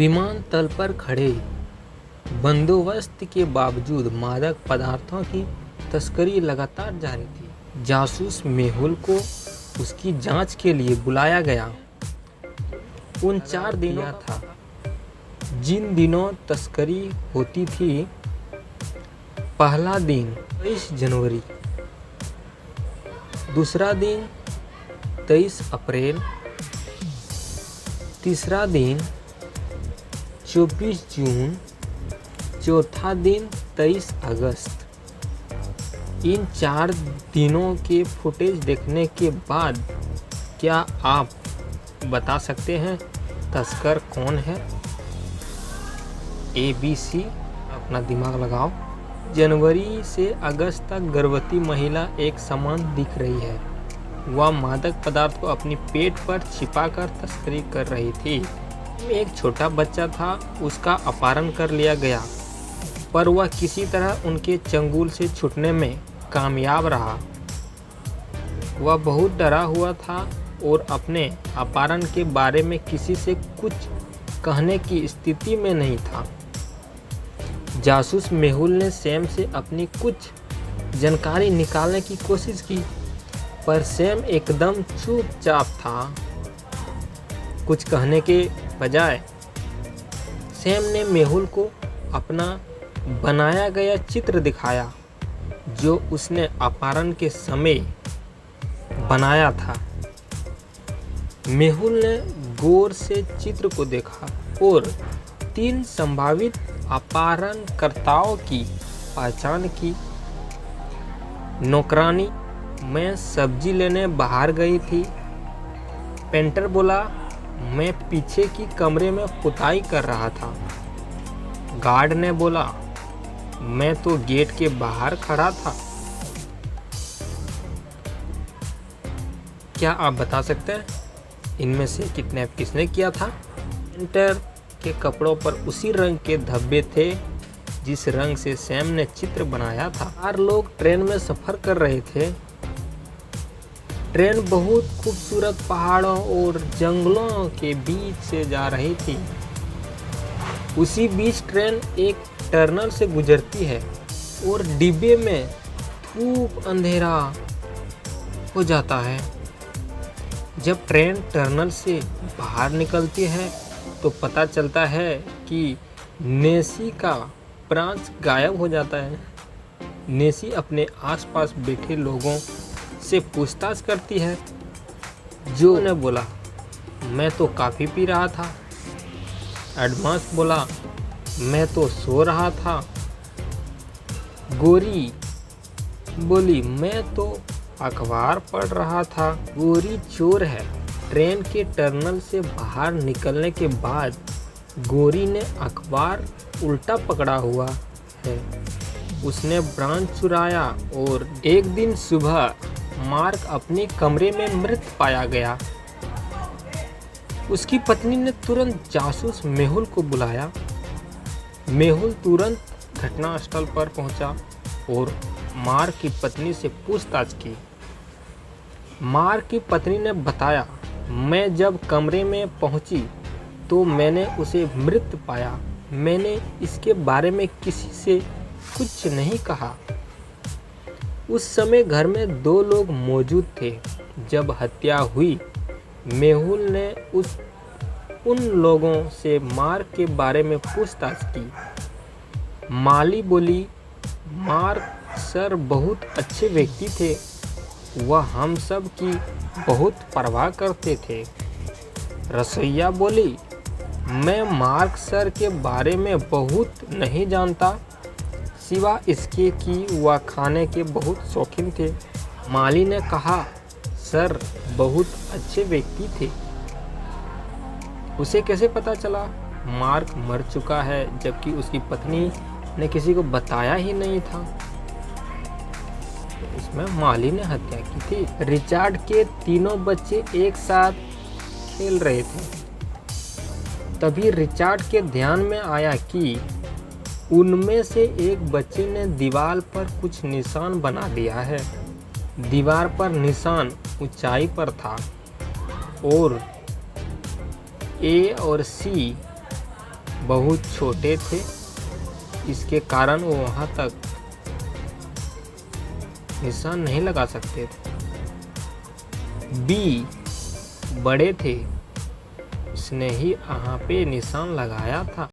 विमानतल पर खड़े बंदोबस्त के बावजूद मादक पदार्थों की तस्करी लगातार जारी थी। जासूस मेहुल को उसकी जांच के लिए बुलाया गया। उन 4 दिनों था जिन दिनों तस्करी होती थी। पहला दिन 23 जनवरी, दूसरा दिन 23 अप्रैल, तीसरा दिन 24 जून, चौथा दिन 23 अगस्त। इन 4 दिनों के फुटेज देखने के बाद क्या आप बता सकते हैं तस्कर कौन है? ABC, अपना दिमाग लगाओ। जनवरी से अगस्त तक गर्भवती महिला एक समान दिख रही है। वह मादक पदार्थ को अपनी पेट पर छिपाकर तस्करी कर रही थी। एक छोटा बच्चा था, उसका अपहरण कर लिया गया, पर वह किसी तरह उनके चंगुल से छूटने में कामयाब रहा। वह बहुत डरा हुआ था और अपने अपहरण के बारे में किसी से कुछ कहने की स्थिति में नहीं था। जासूस मेहुल ने सैम से अपनी कुछ जानकारी निकालने की कोशिश की, पर सैम एकदम चुपचाप था। कुछ कहने के बजाय सैम ने मेहुल को अपना बनाया गया चित्र दिखाया जो उसने अपहरण के समय बनाया था। मेहुल ने गौर से चित्र को देखा और 3 संभावित अपहरणकर्ताओं की पहचान की। नौकरानी, मैं सब्जी लेने बाहर गई थी। पेंटर बोला, मैं पीछे की कमरे में पुताई कर रहा था। गार्ड ने बोला, मैं तो गेट के बाहर खड़ा था। क्या आप बता सकते हैं इनमें से किडनैप किसने किया था? पेंटर के कपड़ों पर उसी रंग के धब्बे थे जिस रंग से सैम ने चित्र बनाया था। 4 लोग ट्रेन में सफर कर रहे थे। ट्रेन बहुत खूबसूरत पहाड़ों और जंगलों के बीच से जा रही थी। उसी बीच ट्रेन एक टनल से गुजरती है और डिब्बे में धूप अंधेरा हो जाता है। जब ट्रेन टनल से बाहर निकलती है तो पता चलता है कि नेसी का प्रांश गायब हो जाता है। नेसी अपने आसपास बैठे लोगों से पूछताछ करती है। जो ने बोला, मैं तो काफ़ी पी रहा था। एडमांस बोला, मैं तो सो रहा था। गोरी बोली, मैं तो अखबार पढ़ रहा था। गोरी चोर है। ट्रेन के टनल से बाहर निकलने के बाद गोरी ने अखबार उल्टा पकड़ा हुआ है। उसने ब्रांच चुराया और एक दिन सुबह मार्क अपने कमरे में मृत पाया गया। उसकी पत्नी ने तुरंत जासूस मेहुल को बुलाया। मेहुल तुरंत घटनास्थल पर पहुंचा और मार्क की पत्नी से पूछताछ की। मार्क की पत्नी ने बताया, मैं जब कमरे में पहुंची तो मैंने उसे मृत पाया। मैंने इसके बारे में किसी से कुछ नहीं कहा। उस समय घर में 2 लोग मौजूद थे जब हत्या हुई। मेहुल ने उन लोगों से मार्क के बारे में पूछताछ की। माली बोली, मार्क सर बहुत अच्छे व्यक्ति थे। वह हम सब की बहुत परवाह करते थे। रसोइया बोली, मैं मार्क सर के बारे में बहुत नहीं जानता, सिवा इसके कि वह खाने के बहुत शौकीन थे। माली ने कहा, सर बहुत अच्छे व्यक्ति थे। उसे कैसे पता चला मार्क मर चुका है जबकि उसकी पत्नी ने किसी को बताया ही नहीं था? इसमें माली ने हत्या की थी। रिचार्ड के 3 बच्चे एक साथ खेल रहे थे। तभी रिचार्ड के ध्यान में आया कि उनमें से एक बच्चे ने दीवार पर कुछ निशान बना दिया है। दीवार पर निशान ऊंचाई पर था और A और C बहुत छोटे थे, इसके कारण वो वहां तक निशान नहीं लगा सकते थे। बी, बड़े थे, इसने ही यहाँ पे निशान लगाया था।